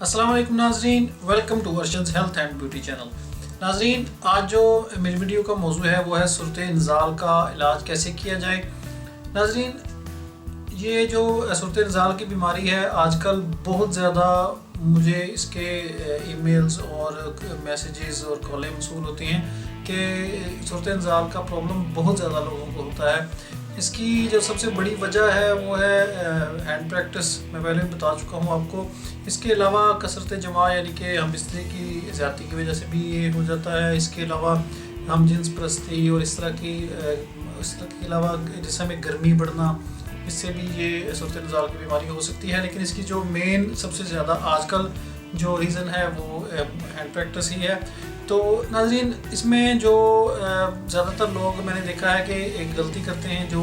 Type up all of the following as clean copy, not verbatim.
अस्सलाम वालेकुम नाजरीन, welcome to Arshad's health and beauty channel. नाजरीन, आज जो मेरी वीडियो का मौजू है वो है सूरत इंज़ाल का इलाज कैसे किया जाए। नाजरीन, ये जो सूरत इंज़ाल की बीमारी है आजकल बहुत ज़्यादा मुझे इसके ईमेल्स और मैसेजेस और कॉलें मसूल होती हैं कि सूरत इंज़ाल का प्रॉब्लम बहुत ज़्यादा लोगों को होता है। इसकी जो सबसे बड़ी वजह है वो है हैंड प्रैक्टिस। मैं पहले भी बता चुका हूँ आपको। इसके अलावा कसरत जमा यानी कि हम बिस्तरे की ज़्यादती की वजह से भी ये हो जाता है। इसके अलावा हम जिन्स परस्ती और इस तरह के अलावा जिसम में गर्मी बढ़ना, इससे भी ये सूरत इंज़ाल की बीमारी हो सकती है। लेकिन इसकी जो मेन सबसे ज़्यादा आजकल जो रीज़न है वो हैंड प्रैक्टिस ही है। तो नाज़रीन, इसमें जो ज़्यादातर लोग मैंने देखा है कि एक गलती करते हैं, जो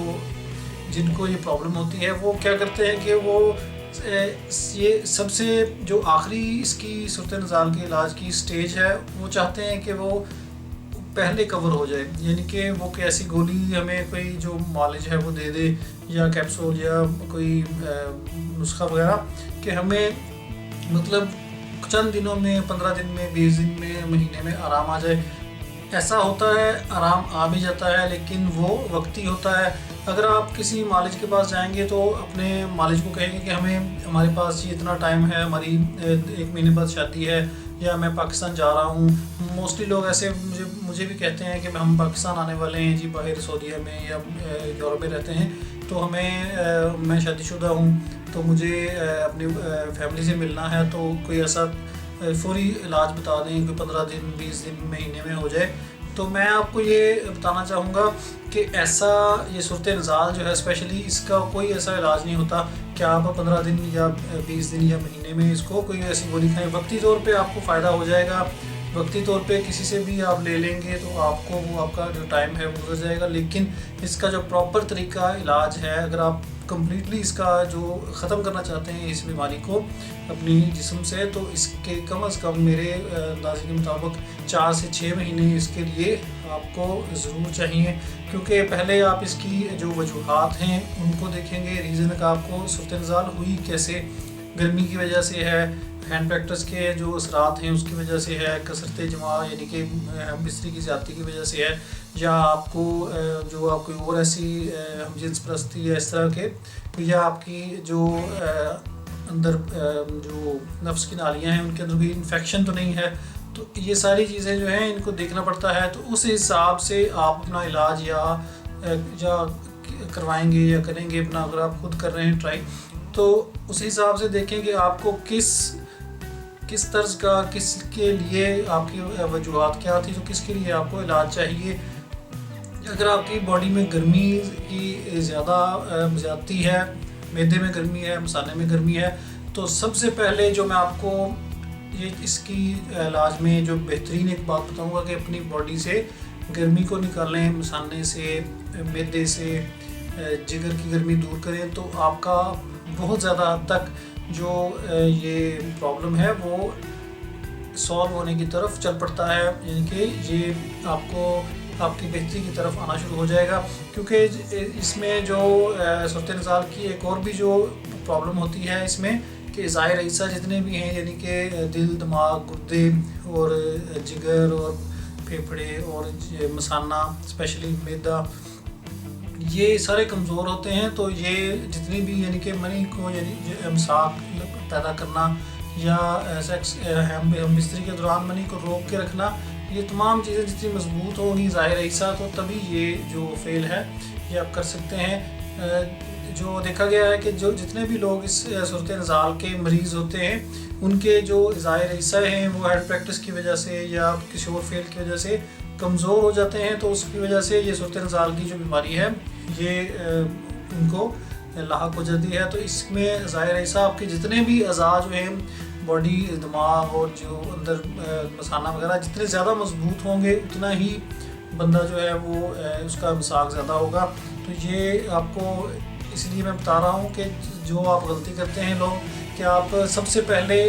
जिनको ये प्रॉब्लम होती है वो क्या करते हैं कि वो ये सबसे जो आखिरी इसकी सूरत इंज़ाल के इलाज की स्टेज है वो चाहते हैं कि वो पहले कवर हो जाए, यानी कि वो कोई ऐसी गोली हमें कोई जो मालिज है वो दे दे या कैप्सूल या कोई नुस्खा वगैरह कि हमें मतलब चंद दिनों में, 15 दिन में, 20 दिन में, महीने में आराम आ जाए। ऐसा होता है, आराम आ भी जाता है लेकिन वो वक्ती होता है। अगर आप किसी मालिज के पास जाएंगे तो अपने मालिज को कहेंगे कि हमारे पास ये इतना टाइम है, हमारी 1 महीने बाद शादी है या मैं पाकिस्तान जा रहा हूँ। मोस्टली लोग ऐसे मुझे भी कहते हैं कि हम पाकिस्तान आने वाले हैं जी, बाहर सऊदीया में या यूरोप में रहते हैं, तो मैं शादीशुदा हूँ तो मुझे अपनी फैमिली से मिलना है, तो कोई ऐसा फौरी इलाज बता दें कि 15 दिन, 20 दिन, महीने में हो जाए। तो मैं आपको ये बताना चाहूँगा कि ऐसा ये सूरत इंज़ाल जो है स्पेशली इसका कोई ऐसा इलाज नहीं होता कि आप 15 दिन या 20 दिन या महीने में इसको कोई ऐसी गोली खाएं। वक्ती तौर पे आपको फ़ायदा हो जाएगा, वक्ती तौर पे किसी से भी आप ले लेंगे तो आपको वो आपका जो टाइम है वो गुजर जाएगा। लेकिन इसका जो प्रॉपर तरीका इलाज है, अगर आप कम्प्लीटली इसका जो ख़त्म करना चाहते हैं इस बीमारी को अपनी जिस्म से, तो इसके कम से कम मेरे अंदाजे के मुताबिक 4 से 6 महीने इसके लिए आपको ज़रूर चाहिए। क्योंकि पहले आप इसकी जो वजूहात हैं उनको देखेंगे, रीज़न का आपको सूरत इंज़ाल हुई कैसे, गर्मी की वजह से है, हैंड प्रैक्टिस के जो असरात हैं उसकी वजह से है, कसरत जमा यानी कि बिस्तरी की ज़्यादती की वजह से है, या आपको जो आपको और ऐसी हम जिन्स परस्ती या इस तरह के, या आपकी जो अंदर जो नफ्स की नालियाँ हैं उनके अंदर कोई इन्फेक्शन तो नहीं है। तो ये सारी चीज़ें जो हैं इनको देखना पड़ता है। तो उस हिसाब से आप अपना इलाज या करवाएंगे या करेंगे अपना, अगर आप खुद कर रहे हैं ट्राई, तो उस हिसाब से देखें कि आपको किस तर्ज का, किसके लिए आपकी वजूहात क्या थी, तो किसके लिए आपको इलाज चाहिए। अगर आपकी बॉडी में गर्मी की ज़्यादती है, मैदे में गर्मी है, मसाले में गर्मी है, तो सबसे पहले जो मैं आपको ये इसकी इलाज में जो बेहतरीन एक बात बताऊंगा कि अपनी बॉडी से गर्मी को निकालें, मसाले से, मैदे से, जिगर की गर्मी दूर करें, तो आपका बहुत ज़्यादा हद तक जो ये प्रॉब्लम है वो सॉल्व होने की तरफ चल पड़ता है, यानी कि ये आपको आपकी बेहतरी की तरफ आना शुरू हो जाएगा। क्योंकि इसमें जो सूरत इंज़ाल की एक और भी जो प्रॉब्लम होती है इसमें कि ज़ाहिर हिस्सा जितने भी हैं, यानी कि दिल, दिमाग, गुर्दे और जिगर और फेफड़े और मसाना, स्पेशली मैदा, ये सारे कमज़ोर होते हैं। तो ये जितनी भी यानी कि मनी को यानी इमसाक पैदा करना या सेक्स हम बिस्तरी के दौरान मनी को रोक के रखना, ये तमाम चीज़ें जितनी मजबूत होंगी ज़ाहिर हिस्सा, तो तभी ये जो फेल है ये आप कर सकते हैं। जो देखा गया है कि जो जितने भी लोग इस सूरत इंज़ाल के मरीज़ होते हैं उनके जो ज़ाहिर हिस्सा हैं वो हैंड प्रैक्टिस की वजह से या किसी और फेल की वजह से कमज़ोर हो जाते हैं। तो उसकी वजह से ये सूरत इंज़ाल की जो बीमारी है ये उनको लाहक हो जाती है। तो इसमें ज़ाहिर हिस्सा आपके जितने भी अज़ा जो हैं, बॉडी, दिमाग और जो अंदर मसाना वगैरह जितने ज़्यादा मजबूत होंगे उतना ही बंदा जो है वो उसका मिसाक ज़्यादा होगा। तो ये आपको इसलिए मैं बता रहा हूँ कि जो आप गलती करते हैं लोग, कि आप सबसे पहले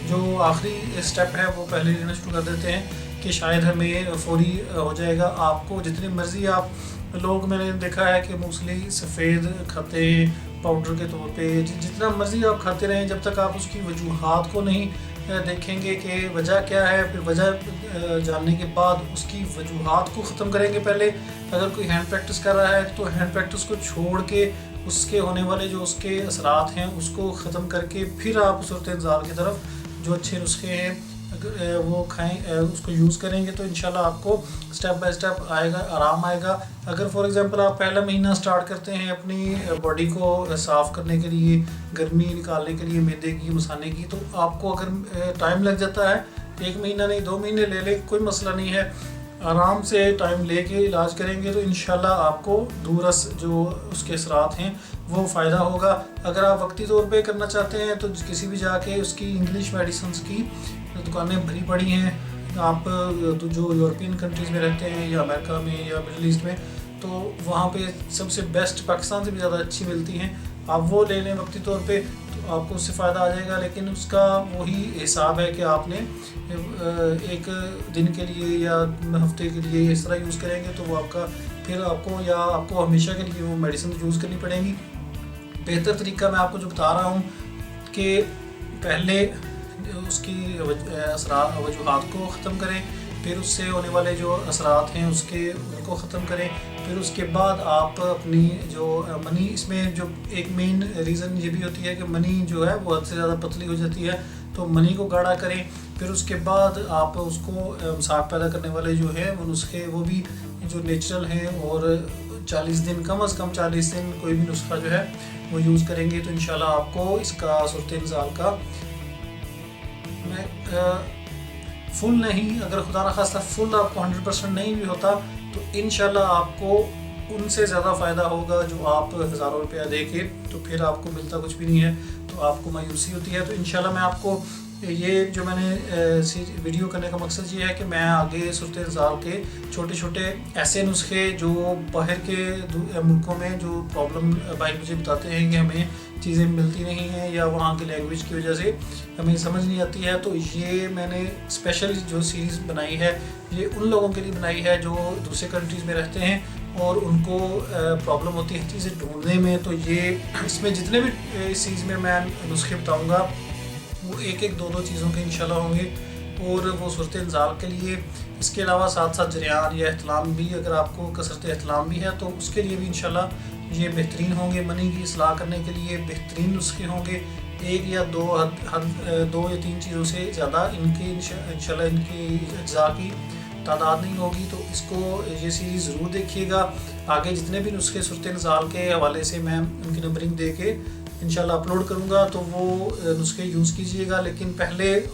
जो आखिरी स्टेप है वो पहले लेना शुरू कर देते हैं कि शायद हमें फौरी हो जाएगा। आपको जितनी मर्ज़ी आप लोग, मैंने देखा है कि मूसली सफ़ेद खाते हैं पाउडर के तौर पे, जितना मर्ज़ी आप खाते रहें, जब तक आप उसकी वजूहात को नहीं देखेंगे कि वजह क्या है, फिर वजह जानने के बाद उसकी वजूहात को ख़त्म करेंगे। पहले अगर कोई हैंड प्रैक्टिस कर रहा है तो हैंड प्रैक्टिस को छोड़ के उसके होने वाले जो उसके असरात हैं उसको ख़त्म करके फिर आप सूरत इंज़ाल की तरफ जो अच्छे नुस्खे हैं वो खाएं, उसको यूज़ करेंगे तो इंशाल्लाह आपको स्टेप बाय स्टेप आएगा, आराम आएगा। अगर फॉर एग्जांपल आप पहला महीना स्टार्ट करते हैं अपनी बॉडी को साफ़ करने के लिए, गर्मी निकालने के लिए मैदे की, मसाने की, तो आपको अगर टाइम लग जाता है, 1 महीना नहीं 2 महीने ले ले, कोई मसला नहीं है। आराम से टाइम लेके इलाज करेंगे तो इंशाल्लाह आपको दूरस जो उसके असरात हैं वो फ़ायदा होगा। अगर आप वक्ती तौर पे करना चाहते हैं तो किसी भी जाके उसकी इंग्लिश मेडिसिन की दुकानें भरी पड़ी हैं। आप तो जो यूरोपियन कंट्रीज़ में रहते हैं या अमेरिका में या मिडल ईस्ट में, तो वहाँ पे सबसे बेस्ट पाकिस्तान से भी ज़्यादा अच्छी मिलती हैं। आप वो ले लें वक्ती तौर पे तो आपको उससे फ़ायदा आ जाएगा, लेकिन उसका वही हिसाब है कि आपने एक दिन के लिए या हफ्ते के लिए इस तरह यूज़ करेंगे तो वो आपका फिर आपको हमेशा के लिए वो मेडिसिन यूज़ करनी पड़ेगी। बेहतर तरीका मैं आपको जो बता रहा हूँ कि पहले उसकी वजूहात को ख़त्म करें, फिर उससे होने वाले जो असरात हैं उनको ख़त्म करें, फिर उसके बाद आप अपनी जो मनी, इसमें जो एक मेन रीज़न ये भी होती है कि मनी जो है वो हद से ज़्यादा पतली हो जाती है, तो मनी को गाढ़ा करें। फिर उसके बाद आप उसको साग पैदा करने वाले जो है वो नुस्खे, वो भी जो नेचुरल हैं, और 40 दिन, कम अज़ कम 40 दिन कोई भी नुस्खा जो है वो यूज़ करेंगे तो इंशाल्लाह आपको इसका सूरत इंज़ाल का फुल नहीं, अगर खुदा न खास्ता फुल आपको 100% नहीं भी होता तो इंशाल्लाह आपको उनसे ज़्यादा फ़ायदा होगा जो आप हज़ारों रुपया दे के तो फिर आपको मिलता कुछ भी नहीं है, तो आपको मायूसी होती है। तो इंशाल्लाह मैं आपको ये जो मैंने वीडियो करने का मकसद ये है कि मैं आगे सूरत इंज़ाल के छोटे छोटे ऐसे नुस्खे जो बाहर के मुल्कों में जो प्रॉब्लम भाई मुझे बताते हैं कि हमें चीज़ें मिलती नहीं हैं या वहाँ की लैंग्वेज की वजह से हमें समझ नहीं आती है, तो ये मैंने स्पेशल जो सीरीज़ बनाई है ये उन लोगों के लिए बनाई है जो दूसरे कंट्रीज़ में रहते हैं और उनको प्रॉब्लम होती है चीज़ें ढूंढने में। तो ये इसमें जितने भी इस चीज़ में मैं नुस्खे बताऊँगा वो एक दो चीज़ों के इंशाल्लाह होंगे, और वो सूरत इंज़ाल के लिए। इसके अलावा साथ साथ जरियान या एहतलाम भी, अगर आपको कसरत एहतलाम भी है तो उसके लिए भी इंशाल्लाह ये बेहतरीन होंगे। मनी की इस्लाह करने के लिए बेहतरीन नुस्खे होंगे। 1 या 2 2 या 3 चीज़ों से ज़्यादा इनकी इंशाल्लाह इनकी अज्जा की तादाद नहीं होगी। तो इसको ये सीरीज़ ज़रूर देखिएगा। आगे जितने भी नुस्खे सूरत इंज़ाल के हवाले से मैं उनकी नंबरिंग दे के इंशाल्लाह अपलोड करूँगा तो वो नुस्खे यूज़ कीजिएगा। लेकिन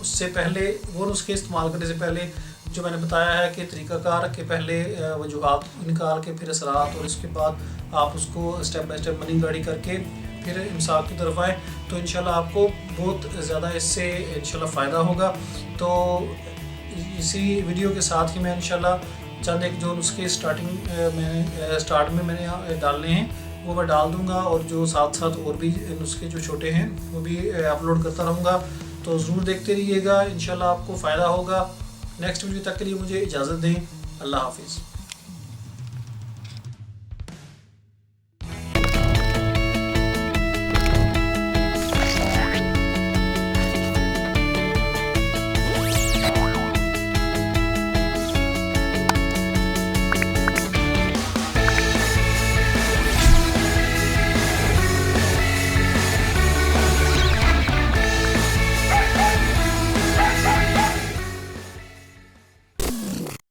उससे पहले वो नुस्खे इस्तेमाल करने से पहले जो मैंने बताया है कि तरीक़ाकार के पहले वजूहात निकाल के फिर असरात, और इसके बाद आप उसको स्टेप बाय स्टेप मनी गाड़ी करके फिर इंसाफ की तरफ आए तो इंशाल्लाह आपको बहुत ज़्यादा इससे इंशाल्लाह फ़ायदा होगा। तो इसी वीडियो के साथ ही मैं इंशाल्लाह चंद एक जो नुस्खे स्टार्ट में मैंने डालने हैं वो मैं डाल दूंगा, और जो साथ साथ और भी नुस्खे जो छोटे हैं वो भी अपलोड करता रहूँगा। तो ज़रूर देखते रहिएगा, इंशाल्लाह आपको फ़ायदा होगा। नेक्स्ट वीडियो तक के लिए मुझे इजाज़त दें। अल्लाह हाफिज़।